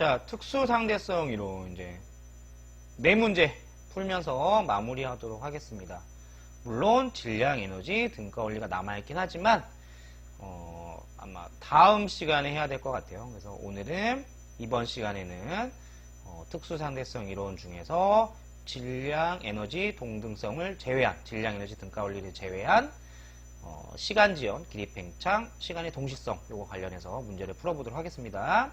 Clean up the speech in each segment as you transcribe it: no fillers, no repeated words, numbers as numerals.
자, 특수상대성 이론 이제 네 문제 풀면서 마무리하도록 하겠습니다. 물론 질량, 에너지, 등가 원리가 남아있긴 하지만 아마 다음 시간에 해야 될 것 같아요. 그래서 오늘은 이번 시간에는 특수상대성 이론 중에서 질량, 에너지, 동등성을 제외한, 질량, 에너지, 등가 원리를 제외한 시간 지연, 길이 팽창, 시간의 동시성 요거 관련해서 문제를 풀어보도록 하겠습니다.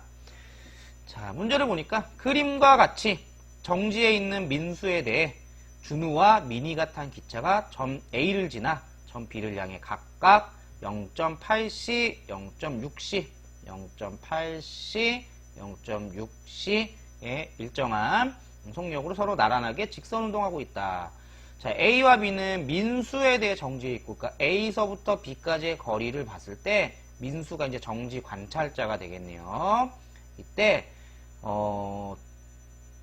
자, 문제를 보니까 그림과 같이 정지에 있는 민수에 대해 준우와 미니가 탄 기차가 점 A를 지나 점 B를 향해 각각 0.8c, 0.6c, 0.8c, 0.6c의 일정한 속력으로 서로 나란하게 직선 운동하고 있다. 자, A와 B는 민수에 대해 정지해 있고, 그러니까 A서부터 B까지의 거리를 봤을 때 민수가 이제 정지 관찰자가 되겠네요. 이때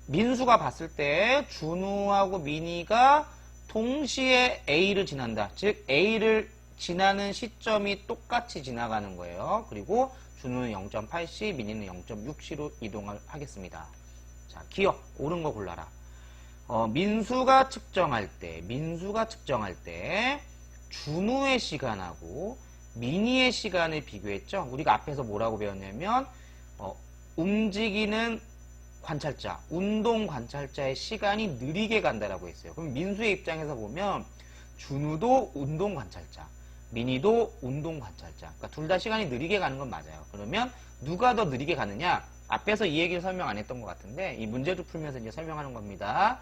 민수가 봤을 때 준우하고 미니가 동시에 A를 지난다. 즉 A를 지나는 시점이 똑같이 지나가는 거예요. 그리고 준우는 0.8c, 미니는 0.6c로 이동을 하겠습니다. 자, 기억 옳은 거 골라라. 민수가 측정할 때 준우의 시간하고 미니의 시간을 비교했죠. 우리가 앞에서 뭐라고 배웠냐면 움직이는 관찰자, 운동 관찰자의 시간이 느리게 간다라고 했어요. 그럼 민수의 입장에서 보면 준우도 운동 관찰자, 미니도 운동 관찰자. 그러니까 둘 다 시간이 느리게 가는 건 맞아요. 그러면 누가 더 느리게 가느냐? 앞에서 이 얘기를 설명 안 했던 것 같은데 이 문제도 풀면서 이제 설명하는 겁니다.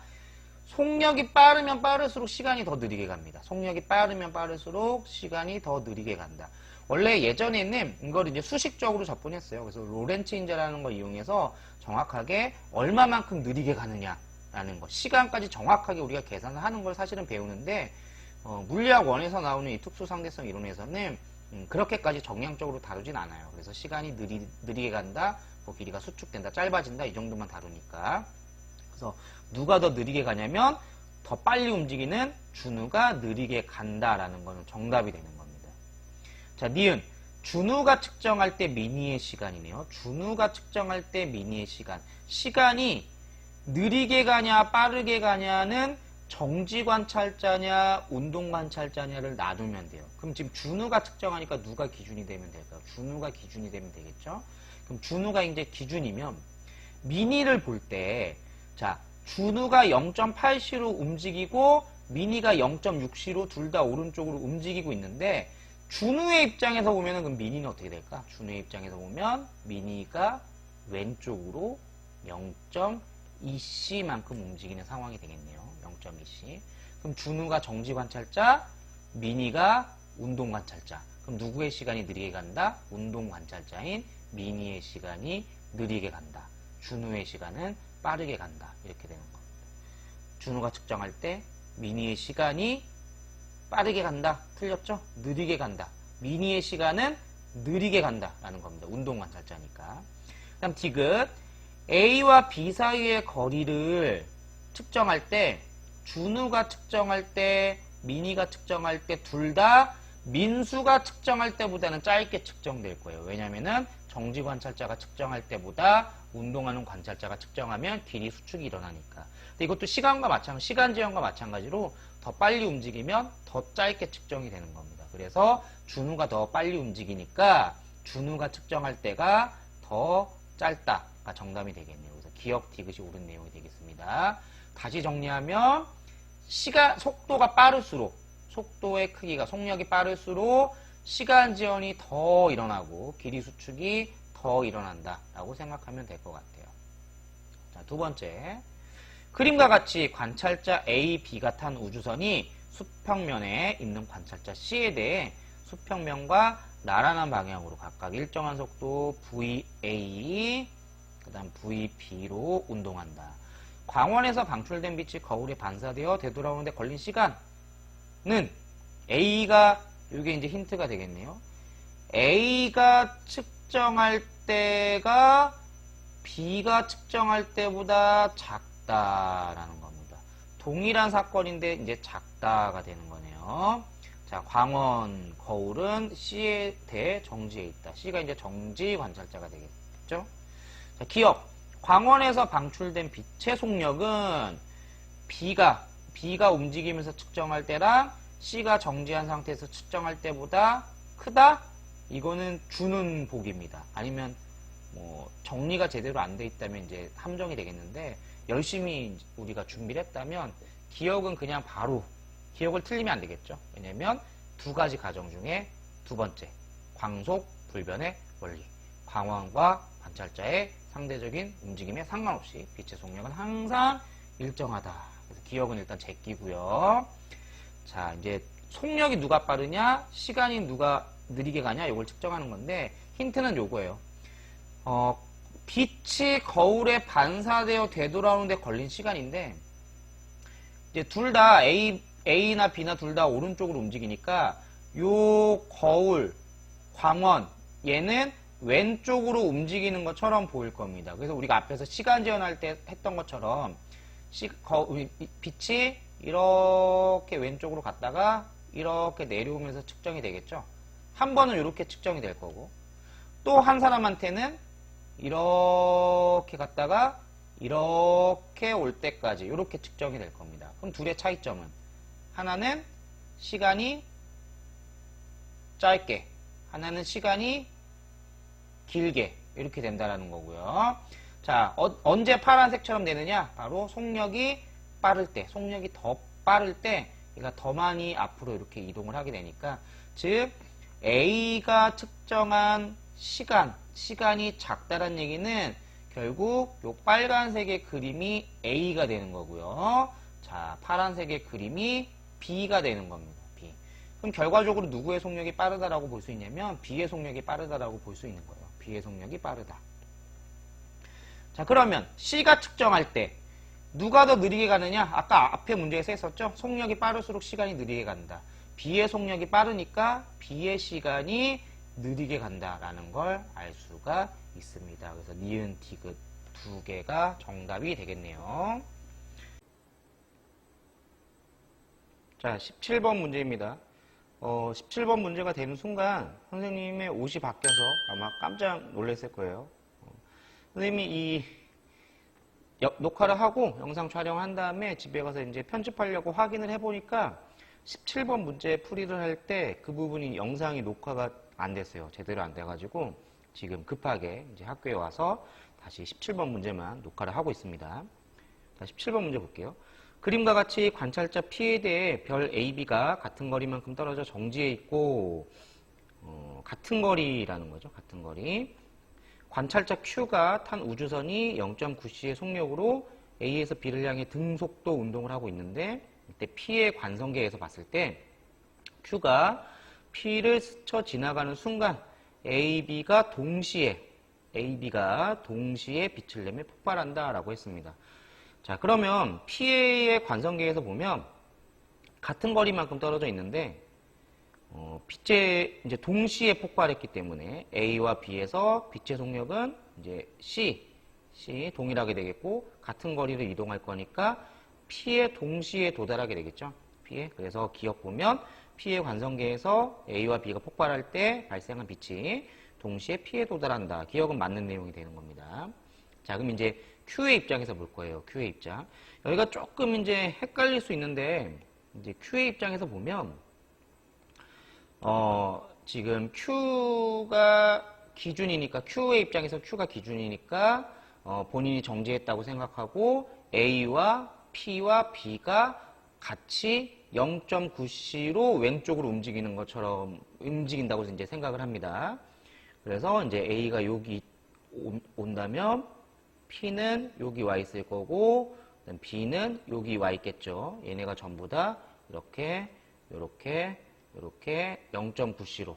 속력이 빠르면 빠를수록 시간이 더 느리게 갑니다. 속력이 빠르면 빠를수록 시간이 더 느리게 간다. 원래 예전에는 이걸 이제 수식적으로 접근했어요. 그래서 로렌츠 인자라는 걸 이용해서 정확하게 얼마만큼 느리게 가느냐라는 것, 시간까지 정확하게 우리가 계산을 하는 걸 사실은 배우는데 물리학 1에서 나오는 이 특수상대성 이론에서는 그렇게까지 정량적으로 다루진 않아요. 그래서 시간이 느리게 간다, 뭐 길이가 수축된다, 짧아진다 이 정도만 다루니까. 그래서 누가 더 느리게 가냐면 더 빨리 움직이는 준우가 느리게 간다라는 거는 정답이 되는 겁니다. 자, 니은 준우가 측정할 때 미니의 시간이네요. 준우가 측정할 때 미니의 시간. 시간이 느리게 가냐 빠르게 가냐는 정지관찰자냐 운동관찰자냐를 나누면 돼요. 그럼 지금 준우가 측정하니까 누가 기준이 되면 될까요? 준우가 기준이 되면 되겠죠. 그럼 준우가 이제 기준이면 미니를 볼 때 자, 준우가 0.8c로 움직이고 미니가 0.6c로 둘 다 오른쪽으로 움직이고 있는데 준우의 입장에서 보면은 그럼 미니는 어떻게 될까? 준우의 입장에서 보면 미니가 왼쪽으로 0.2c만큼 움직이는 상황이 되겠네요. 0.2c. 그럼 준우가 정지관찰자, 미니가 운동관찰자. 그럼 누구의 시간이 느리게 간다? 운동관찰자인 미니의 시간이 느리게 간다. 준우의 시간은 빠르게 간다. 이렇게 되는 겁니다. 준우가 측정할 때 미니의 시간이 빠르게 간다. 틀렸죠? 느리게 간다. 미니의 시간은 느리게 간다. 라는 겁니다. 운동관찰자니까. 그 다음 디귿. A와 B 사이의 거리를 측정할 때 준우가 측정할 때 미니가 측정할 때 둘 다 민수가 측정할 때보다는 짧게 측정될 거예요. 왜냐면은 정지관찰자가 측정할 때보다 운동하는 관찰자가 측정하면 길이 수축이 일어나니까. 근데 이것도 시간과 마찬가지, 시간 지연과 마찬가지로 더 빨리 움직이면 더 짧게 측정이 되는 겁니다. 그래서 준우가 더 빨리 움직이니까 준우가 측정할 때가 더 짧다가 정답이 되겠네요. 그래서 기억 디귿이 옳은 내용이 되겠습니다. 다시 정리하면 속도가 빠를수록 속도의 크기가 속력이 빠를수록 시간 지연이 더 일어나고 길이 수축이 더 일어난다라고 생각하면 될 것 같아요. 자, 두 번째. 그림과 같이 관찰자 A, B가 탄 우주선이 수평면에 있는 관찰자 C에 대해 수평면과 나란한 방향으로 각각 일정한 속도 VA, 그 다음 VB로 운동한다. 광원에서 방출된 빛이 거울에 반사되어 되돌아오는데 걸린 시간은 A가, 이게 이제 힌트가 되겠네요. A가 측정할 때가 B가 측정할 때보다 작다라는 겁니다. 동일한 사건인데 이제 작다가 되는 거네요. 자, 광원 거울은 C에 대해 정지해 있다. C가 이제 정지 관찰자가 되겠죠. 자, 기억. 광원에서 방출된 빛의 속력은 B가 움직이면서 측정할 때랑 C가 정지한 상태에서 측정할 때보다 크다? 이거는 주는 복입니다. 아니면 뭐 정리가 제대로 안 돼 있다면 이제 함정이 되겠는데, 열심히 우리가 준비를 했다면 기억은 그냥 바로 기억을 틀리면 안 되겠죠. 왜냐면 두 가지 가정 중에 두 번째, 광속 불변의 원리, 광원과 관찰자의 상대적인 움직임에 상관없이 빛의 속력은 항상 일정하다. 그래서 기억은 일단 제끼고요. 자, 이제 속력이 누가 빠르냐, 시간이 누가 느리게 가냐, 이걸 측정하는 건데, 힌트는 요거예요. 빛이 거울에 반사되어 되돌아오는데 걸린 시간인데, 이제 둘 다 A나 B나 둘 다 오른쪽으로 움직이니까 요 거울, 광원, 얘는 왼쪽으로 움직이는 것처럼 보일 겁니다. 그래서 우리가 앞에서 시간 재현할 때 했던 것처럼 빛이 이렇게 왼쪽으로 갔다가 이렇게 내려오면서 측정이 되겠죠. 한 번은 이렇게 측정이 될 거고, 또 한 사람한테는 이렇게 갔다가 이렇게 올 때까지 이렇게 측정이 될 겁니다. 그럼 둘의 차이점은, 하나는 시간이 짧게, 하나는 시간이 길게 이렇게 된다라는 거고요. 자, 언제 파란색처럼 되느냐? 바로 속력이 빠를 때, 속력이 더 빠를 때 얘가 더 많이 앞으로 이렇게 이동을 하게 되니까, 즉 A가 측정한 시간이 작다란 얘기는 결국 요 빨간색의 그림이 A가 되는 거고요. 자, 파란색의 그림이 B가 되는 겁니다. B. 그럼 결과적으로 누구의 속력이 빠르다라고 볼 수 있냐면 B의 속력이 빠르다라고 볼 수 있는 거예요. B의 속력이 빠르다. 자, 그러면 C가 측정할 때 누가 더 느리게 가느냐? 아까 앞에 문제에서 했었죠? 속력이 빠를수록 시간이 느리게 간다. B의 속력이 빠르니까 B의 시간이 느리게 간다라는 걸 알 수가 있습니다. 그래서 니은, 디귿 두 개가 정답이 되겠네요. 자, 17번 문제입니다. 17번 문제가 되는 순간 선생님의 옷이 바뀌어서 아마 깜짝 놀랐을 거예요. 선생님이 이 녹화를 하고 영상 촬영한 다음에 집에 가서 이제 편집하려고 확인을 해보니까 17번 문제 풀이를 할 때 그 부분이 영상이 녹화가 안 됐어요. 제대로 안 돼가지고 지금 급하게 이제 학교에 와서 다시 17번 문제만 녹화를 하고 있습니다. 자, 17번 문제 볼게요. 그림과 같이 관찰자 P에 대해 별 AB가 같은 거리만큼 떨어져 정지해 있고, 같은 거리라는 거죠. 같은 거리. 관찰자 Q가 탄 우주선이 0.9c의 속력으로 A에서 B를 향해 등속도 운동을 하고 있는데, 이때 P의 관성계에서 봤을 때 Q가 P를 스쳐 지나가는 순간 AB가 동시에 빛을 내며 폭발한다라고 했습니다. 자, 그러면 P의 관성계에서 보면 같은 거리만큼 떨어져 있는데, 빛의 이제 동시에 폭발했기 때문에 A와 B에서 빛의 속력은 이제 C 동일하게 되겠고, 같은 거리를 이동할 거니까 P에 동시에 도달하게 되겠죠. P에. 그래서 기억 보면 P의 관성계에서 A와 B가 폭발할 때 발생한 빛이 동시에 P에 도달한다. 기억은 맞는 내용이 되는 겁니다. 자, 그럼 이제 Q의 입장에서 볼 거예요. Q의 입장. 여기가 조금 이제 헷갈릴 수 있는데, 이제 Q의 입장에서 보면, 지금 Q가 기준이니까, Q의 입장에서 Q가 기준이니까, 본인이 정지했다고 생각하고, A와 P와 B가 같이 0.9c로 왼쪽으로 움직이는 것처럼 움직인다고 이제 생각을 합니다. 그래서 이제 A가 여기 온다면 P는 여기 와 있을 거고, B는 여기 와 있겠죠. 얘네가 전부 다 이렇게 0.9c로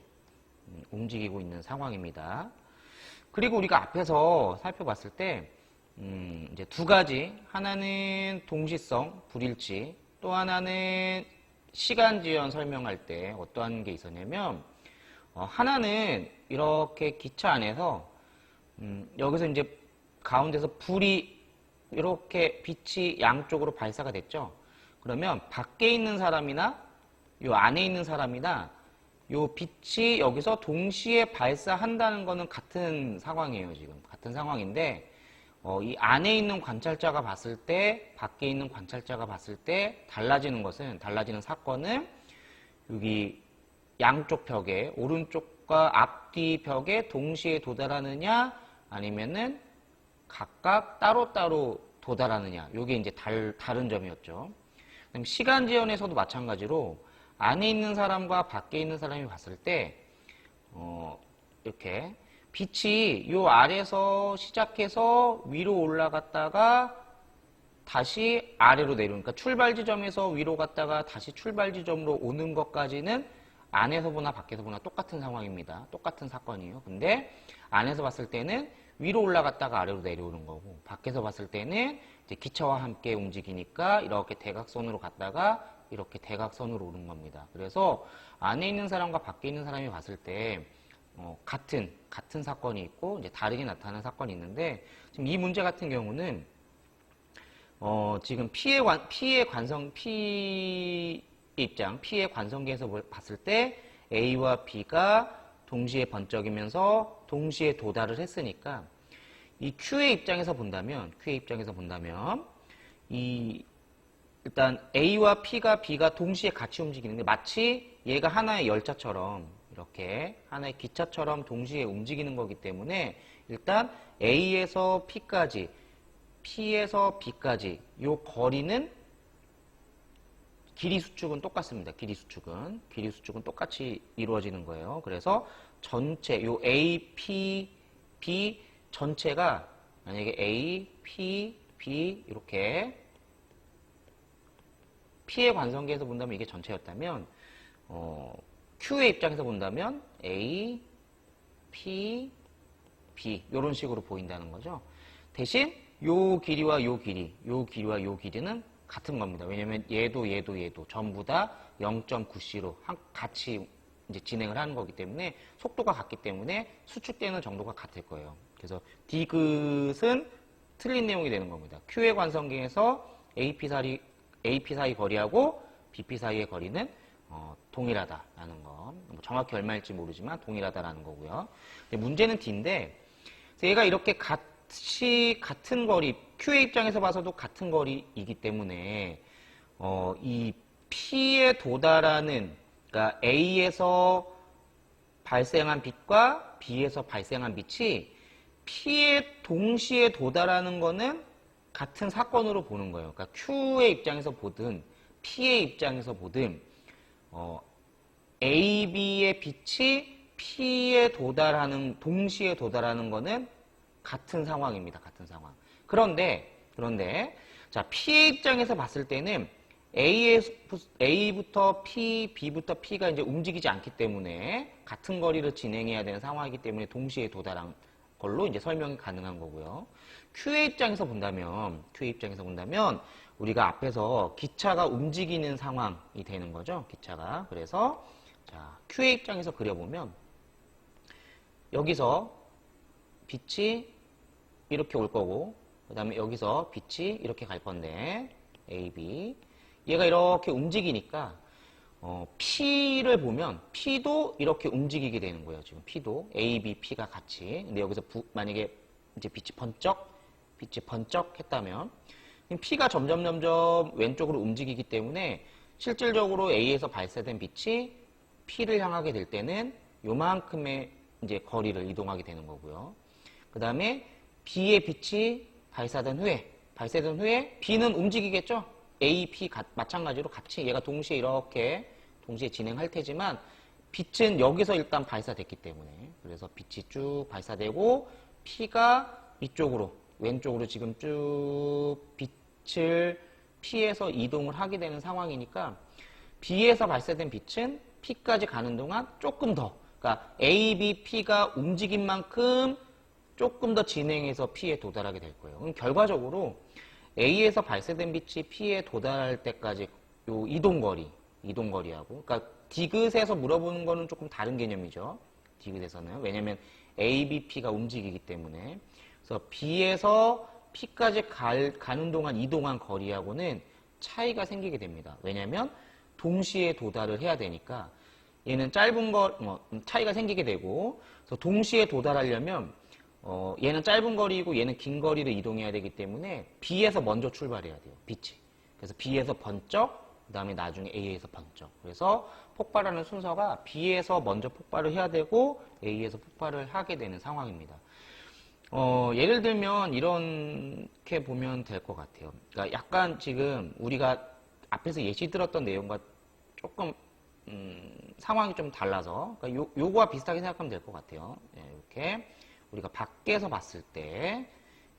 움직이고 있는 상황입니다. 그리고 우리가 앞에서 살펴봤을 때 이제 두 가지, 하나는 동시성, 불일치, 또 하나는 시간 지연 설명할 때 어떠한 게 있었냐면, 하나는 이렇게 기차 안에서 여기서 이제 가운데서 불이 이렇게 빛이 양쪽으로 발사가 됐죠. 그러면 밖에 있는 사람이나 요 안에 있는 사람이나 요 빛이 여기서 동시에 발사한다는 거는 같은 상황이에요. 지금 같은 상황인데, 이 안에 있는 관찰자가 봤을 때, 밖에 있는 관찰자가 봤을 때 달라지는 사건은 여기 양쪽 벽에, 오른쪽과 앞뒤 벽에 동시에 도달하느냐, 아니면은 각각 따로따로 도달하느냐. 요게 이제 다른 점이었죠. 그럼 시간 지연에서도 마찬가지로 안에 있는 사람과 밖에 있는 사람이 봤을 때, 이렇게 빛이 요 아래에서 시작해서 위로 올라갔다가 다시 아래로 내려오는, 그러니까 출발 지점에서 위로 갔다가 다시 출발 지점으로 오는 것까지는 안에서 보나 밖에서 보나 똑같은 상황입니다. 똑같은 사건이에요. 근데 안에서 봤을 때는 위로 올라갔다가 아래로 내려오는 거고, 밖에서 봤을 때는 이제 기차와 함께 움직이니까 이렇게 대각선으로 갔다가 이렇게 대각선으로 오는 겁니다. 그래서 안에 있는 사람과 밖에 있는 사람이 봤을 때 같은 사건이 있고 이제 다르게 나타나는 사건이 있는데, 지금 이 문제 같은 경우는 지금 피해 관성계에서 봤을 때 A와 B가 동시에 번쩍이면서 동시에 도달을 했으니까 이 Q의 입장에서 본다면 일단 A와 B가 동시에 같이 움직이는데 마치 얘가 하나의 열차처럼 이렇게 하나의 기차처럼 동시에 움직이는 거기 때문에 일단 A에서 P까지, P에서 B까지 요 거리는 길이 수축은 똑같습니다. 길이 수축은 똑같이 이루어지는 거예요. 그래서 전체 요 A, P, B 전체가 만약에 A, P, B 이렇게 P의 관성계에서 본다면 이게 전체였다면 Q의 입장에서 본다면 A, P, B 이런 식으로 보인다는 거죠. 대신 요 길이와 요 길이는 같은 겁니다. 왜냐면 얘도 전부 다 0.9c로 같이 이제 진행을 하는 거기 때문에 속도가 같기 때문에 수축되는 정도가 같을 거예요. 그래서 디귿은 틀린 내용이 되는 겁니다. Q의 관성계에서 AP 사이 거리하고 BP 사이의 거리는 동일하다라는 거. 뭐 정확히 얼마일지 모르지만 동일하다라는 거고요. 문제는 D인데 얘가 이렇게 같은 거리, Q의 입장에서 봐서도 같은 거리이기 때문에 이 P에 도달하는, 그러니까 A에서 발생한 빛과 B에서 발생한 빛이 P에 동시에 도달하는 거는 같은 사건으로 보는 거예요. 그러니까 Q의 입장에서 보든 P의 입장에서 보든 A, B의 빛이 P에 동시에 도달하는 거는 같은 상황입니다. 같은 상황. 그런데 자, P의 입장에서 봤을 때는 A부터 P, B부터 P가 이제 움직이지 않기 때문에 같은 거리를 진행해야 되는 상황이기 때문에 동시에 도달한 걸로 이제 설명이 가능한 거고요. Q의 입장에서 본다면 우리가 앞에서 기차가 움직이는 상황이 되는 거죠. 기차가. 그래서 자, Q의 입장에서 그려보면 여기서 빛이 이렇게 올 거고, 그 다음에 여기서 빛이 이렇게 갈 건데, A, B. 얘가 이렇게 움직이니까, P를 보면, P도 이렇게 움직이게 되는 거예요. 지금 P도. A, B, P가 같이. 근데 여기서 만약에 이제 빛이 번쩍 했다면, P가 점점 왼쪽으로 움직이기 때문에, 실질적으로 A에서 발사된 빛이 P를 향하게 될 때는 요만큼의 이제 거리를 이동하게 되는 거고요. 그 다음에 B의 빛이 발사된 후에 B는 움직이겠죠? A, P 마찬가지로 같이 얘가 동시에 진행할 테지만 빛은 여기서 일단 발사됐기 때문에, 그래서 빛이 쭉 발사되고 P가 왼쪽으로 지금 쭉 빛을 P에서 이동을 하게 되는 상황이니까 B에서 발사된 빛은 P까지 가는 동안 조금 더, 그러니까 A, B, P가 움직인 만큼 조금 더 진행해서 P에 도달하게 될 거예요. 그럼 결과적으로 A에서 발사된 빛이 P에 도달할 때까지 요 이동거리하고, 그러니까 디귿에서 물어보는 거는 조금 다른 개념이죠. 디귿에서는. 왜냐면 A, B, P가 움직이기 때문에. 그래서 B에서 P까지 가는 동안 이동한 거리하고는 차이가 생기게 됩니다. 왜냐면 동시에 도달을 해야 되니까 얘는 차이가 생기게 되고, 그래서 동시에 도달하려면 얘는 짧은 거리이고 얘는 긴 거리를 이동해야 되기 때문에 B에서 먼저 출발해야 돼요. 빛이. 그래서 B에서 번쩍, 그 다음에 나중에 A에서 번쩍. 그래서 폭발하는 순서가 B에서 먼저 폭발을 해야 되고 A에서 폭발을 하게 되는 상황입니다. 예를 들면 이렇게 보면 될 것 같아요. 그러니까 약간 지금 우리가 앞에서 예시 들었던 내용과 조금 상황이 좀 달라서 그러니까 요거와 비슷하게 생각하면 될 것 같아요. 네, 이렇게 우리가 밖에서 봤을 때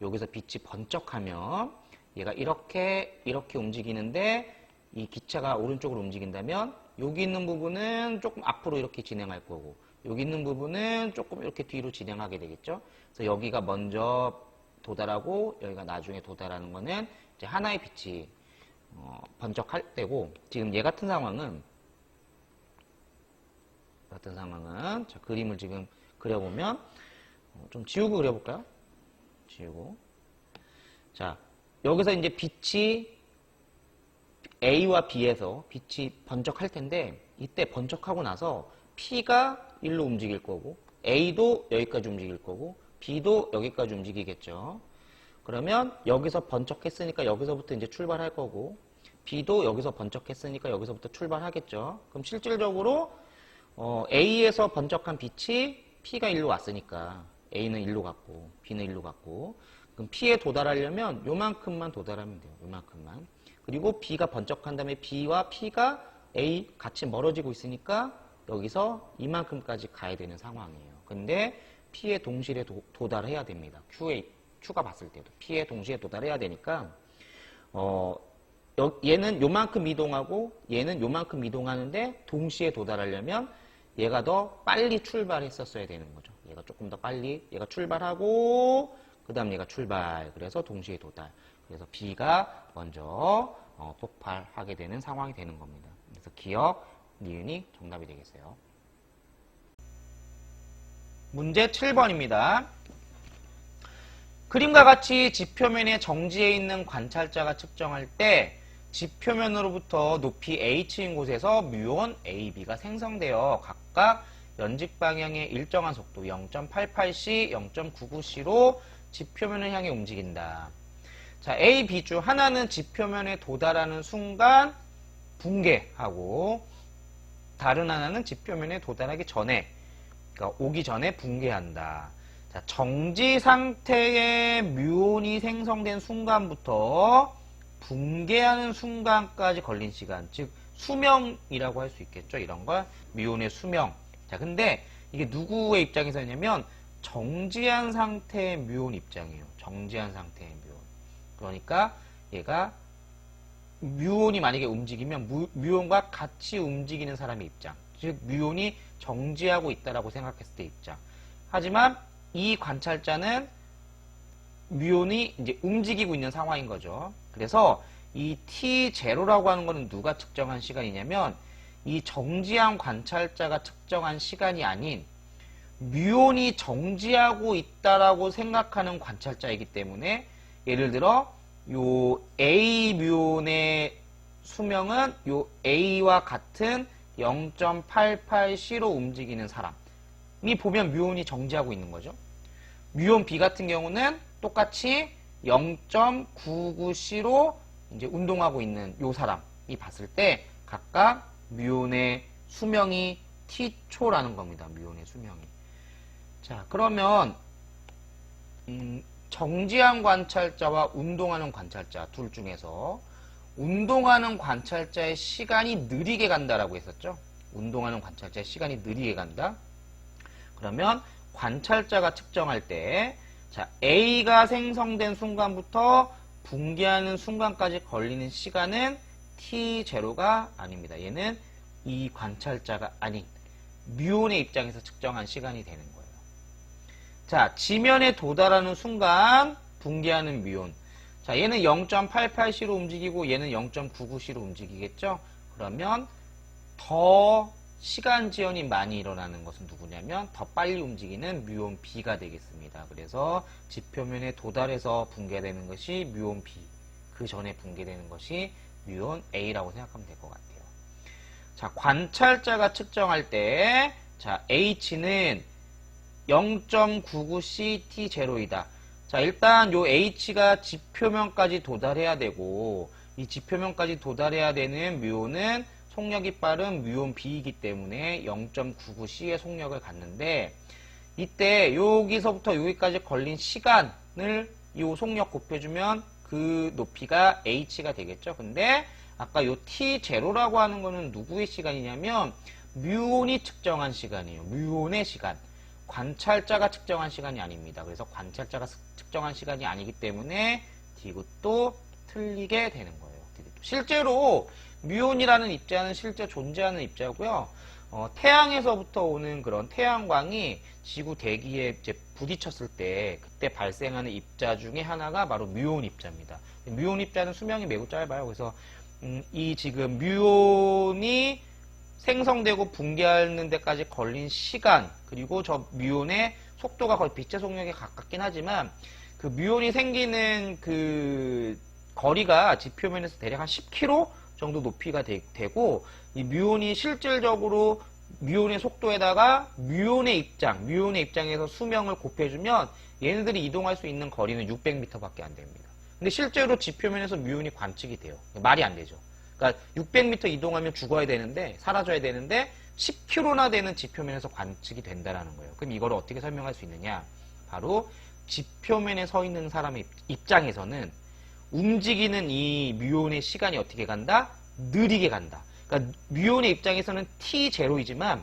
여기서 빛이 번쩍하면 얘가 이렇게 움직이는데 이 기차가 오른쪽으로 움직인다면 여기 있는 부분은 조금 앞으로 이렇게 진행할 거고 여기 있는 부분은 조금 이렇게 뒤로 진행하게 되겠죠. 그래서 여기가 먼저 도달하고 여기가 나중에 도달하는 거는 이제 하나의 빛이 번쩍할 때고 지금 얘 같은 상황은 자, 그림을 지금 그려보면 좀 지우고 그려볼까요? 지우고 자 여기서 이제 빛이 A와 B에서 빛이 번쩍할 텐데 이때 번쩍하고 나서 P가 일로 움직일 거고 A도 여기까지 움직일 거고 B도 여기까지 움직이겠죠. 그러면 여기서 번쩍했으니까 여기서부터 이제 출발할 거고 B도 여기서 번쩍했으니까 여기서부터 출발하겠죠. 그럼 실질적으로 A에서 번쩍한 빛이 P가 일로 왔으니까 A는 일로 갔고 B는 일로 갔고 그럼 P에 도달하려면 요만큼만 도달하면 돼요. 요만큼만. 그리고 B가 번쩍한 다음에 B와 P가 A 같이 멀어지고 있으니까 여기서 이만큼까지 가야 되는 상황이에요. 근데 P에 동시에 도달해야 됩니다. Q가 봤을 때도 P에 동시에 도달해야 되니까 얘는 요만큼 이동하고 얘는 요만큼 이동하는데 동시에 도달하려면 얘가 더 빨리 출발했었어야 되는 거죠. 얘가 조금 더 빨리 얘가 출발하고 그 다음 얘가 출발. 그래서 동시에 도달. 그래서 B가 먼저 폭발하게 되는 상황이 되는 겁니다. 그래서 기억, 니은이 정답이 되겠어요. 문제 7번입니다. 그림과 같이 지표면에 정지해 있는 관찰자가 측정할 때 지표면으로부터 높이 h인 곳에서 뮤온 AB가 생성되어 각각 연직 방향의 일정한 속도 0.88c, 0.99c로 지표면을 향해 움직인다. 자, A, B 중 하나는 지표면에 도달하는 순간 붕괴하고 다른 하나는 지표면에 도달하기 전에, 그러니까 오기 전에 붕괴한다. 자, 정지 상태의 뮤온이 생성된 순간부터 붕괴하는 순간까지 걸린 시간, 즉 수명이라고 할 수 있겠죠. 이런 걸 뮤온의 수명. 자, 근데 이게 누구의 입장에서냐면 정지한 상태의 뮤온 입장이에요. 정지한 상태의 뮤온. 그러니까 얘가 뮤온이 만약에 움직이면 뮤온과 같이 움직이는 사람의 입장. 즉 뮤온이 정지하고 있다라고 생각했을 때 입장. 하지만 이 관찰자는 뮤온이 이제 움직이고 있는 상황인 거죠. 그래서 이 T0라고 하는 거는 누가 측정한 시간이냐면 이 정지한 관찰자가 측정한 시간이 아닌 뮤온이 정지하고 있다라고 생각하는 관찰자이기 때문에 예를 들어 요 A 뮤온의 수명은 요 A와 같은 0.88c로 움직이는 사람이 보면 뮤온이 정지하고 있는 거죠. 뮤온 B 같은 경우는 똑같이 0.99c로 이제 운동하고 있는 요 사람이 봤을 때 각각 뮤온의 수명이 T초라는 겁니다. 뮤온의 수명이. 자, 그러면 정지한 관찰자와 운동하는 관찰자 둘 중에서 운동하는 관찰자의 시간이 느리게 간다라고 했었죠. 운동하는 관찰자의 시간이 느리게 간다. 그러면 관찰자가 측정할 때 자, A가 생성된 순간부터 붕괴하는 순간까지 걸리는 시간은 T0가 아닙니다. 얘는 이 관찰자가 아닌 뮤온의 입장에서 측정한 시간이 되는 거예요. 자, 지면에 도달하는 순간 붕괴하는 뮤온. 자, 얘는 0.88c로 움직이고 얘는 0.99c로 움직이겠죠? 그러면 더 시간 지연이 많이 일어나는 것은 누구냐면 더 빨리 움직이는 뮤온 B가 되겠습니다. 그래서 지표면에 도달해서 붕괴되는 것이 뮤온 B. 그 전에 붕괴되는 것이 뮤온 A라고 생각하면 될 것 같아요. 자, 관찰자가 측정할 때 자, H는 0.99c t0이다. 자, 일단 요 h가 지표면까지 도달해야 되고, 이 지표면까지 도달해야 되는 뮤온은 속력이 빠른 뮤온 B이기 때문에 0.99c의 속력을 갖는데, 이때 여기서부터 여기까지 걸린 시간을 이 속력 곱해주면 그 높이가 h가 되겠죠. 근데 아까 요 t0라고 하는 거는 누구의 시간이냐면 뮤온이 측정한 시간이에요. 뮤온의 시간. 관찰자가 측정한 시간이 아닙니다. 그래서 관찰자가 측정한 시간이 아니기 때문에 디귿도 틀리게 되는 거예요. 디귿도. 실제로 뮤온이라는 입자는 실제 존재하는 입자고요. 태양에서부터 오는 그런 태양광이 지구 대기에 이제 부딪혔을 때 그때 발생하는 입자 중에 하나가 바로 뮤온 입자입니다. 뮤온 입자는 수명이 매우 짧아요. 그래서 이 지금 뮤온이 생성되고 붕괴하는 데까지 걸린 시간, 그리고 저 뮤온의 속도가 거의 빛의 속력에 가깝긴 하지만 그 뮤온이 생기는 그 거리가 지표면에서 대략 한 10km 정도 높이가 되고, 이 뮤온이 실질적으로 뮤온의 속도에다가 뮤온의 입장에서 수명을 곱해주면 얘네들이 이동할 수 있는 거리는 600m밖에 안 됩니다. 근데 실제로 지표면에서 뮤온이 관측이 돼요. 말이 안 되죠. 그러니까 600m 이동하면 죽어야 되는데, 사라져야 되는데 10km나 되는 지표면에서 관측이 된다라는 거예요. 그럼 이걸 어떻게 설명할 수 있느냐? 바로 지표면에 서 있는 사람의 입장에서는 움직이는 이 뮤온의 시간이 어떻게 간다? 느리게 간다. 그러니까 뮤온의 입장에서는 t0이지만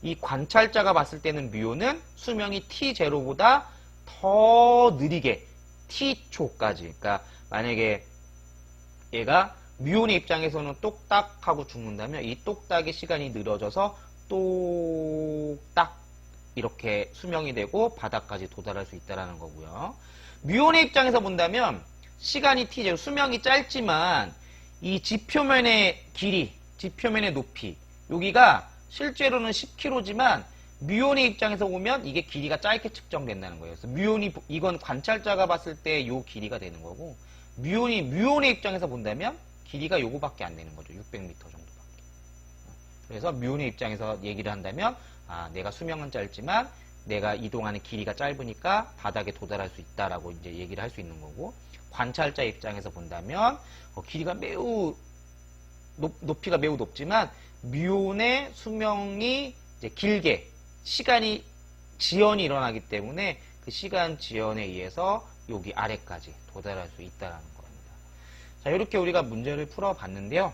이 관찰자가 봤을 때는 뮤온은 수명이 t0보다 더 느리게 t초까지. 그러니까 만약에 얘가 뮤온의 입장에서는 똑딱 하고 죽는다면 이 똑딱의 시간이 늘어져서 똑딱 이렇게 수명이 되고 바닥까지 도달할 수 있다는 거고요. 뮤온의 입장에서 본다면 시간이 t0, 수명이 짧지만 이 지표면의 길이, 지표면의 높이, 여기가 실제로는 10km지만 뮤온의 입장에서 보면 이게 길이가 짧게 측정된다는 거예요. 그래서 뮤온이, 이건 관찰자가 봤을 때 요 길이가 되는 거고, 뮤온의 입장에서 본다면 길이가 요거밖에 안 되는 거죠. 600m 정도밖에. 그래서 뮤온의 입장에서 얘기를 한다면, 아, 내가 수명은 짧지만 내가 이동하는 길이가 짧으니까 바닥에 도달할 수 있다라고 이제 얘기를 할 수 있는 거고, 관찰자 입장에서 본다면 길이가 매우 높이가 매우 높지만 뮤온의 수명이 이제 길게 시간이 지연이 일어나기 때문에 그 시간 지연에 의해서 여기 아래까지 도달할 수 있다라는 겁니다. 자, 이렇게 우리가 문제를 풀어봤는데요.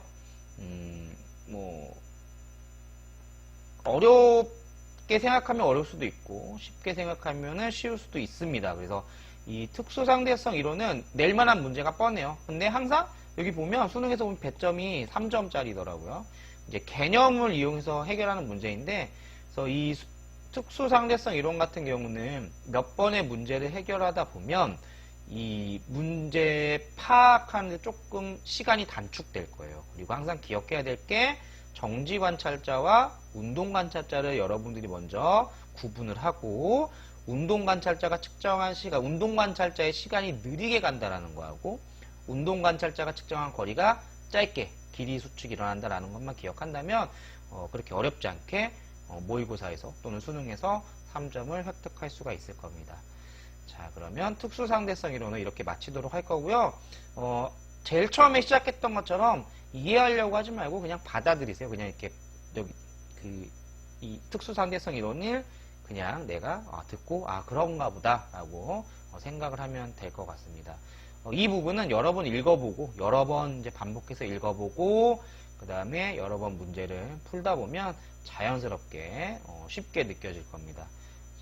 뭐 어렵게 생각하면 어려울 수도 있고 쉽게 생각하면 쉬울 수도 있습니다. 그래서 이 특수상대성 이론은 낼 만한 문제가 뻔해요. 근데 항상 여기 보면 수능에서 보면 배점이 3점짜리더라고요. 이제 개념을 이용해서 해결하는 문제인데, 그래서 이 특수상대성 이론 같은 경우는 몇 번의 문제를 해결하다 보면 이 문제 파악하는 데 조금 시간이 단축될 거예요. 그리고 항상 기억해야 될 게 정지관찰자와 운동관찰자를 여러분들이 먼저 구분을 하고, 운동관찰자가 측정한 시간, 운동관찰자의 시간이 느리게 간다라는 거하고, 운동관찰자가 측정한 거리가 짧게 길이 수축이 일어난다라는 것만 기억한다면 그렇게 어렵지 않게 모의고사에서 또는 수능에서 3점을 획득할 수가 있을 겁니다. 자, 그러면 특수상대성 이론을 이렇게 마치도록 할 거고요. 제일 처음에 시작했던 것처럼 이해하려고 하지 말고 그냥 받아들이세요. 그냥 이렇게 여기 이 특수상대성 이론을 그냥 내가 듣고 그런가 보다 라고 생각을 하면 될 것 같습니다. 이 부분은 여러 번 읽어보고 여러 번 이제 반복해서 읽어보고 그 다음에 여러 번 문제를 풀다 보면 자연스럽게 쉽게 느껴질 겁니다.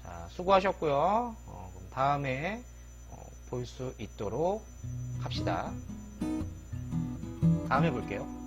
자, 수고하셨고요. 그럼 다음에 볼 수 있도록 합시다. 다음에 볼게요.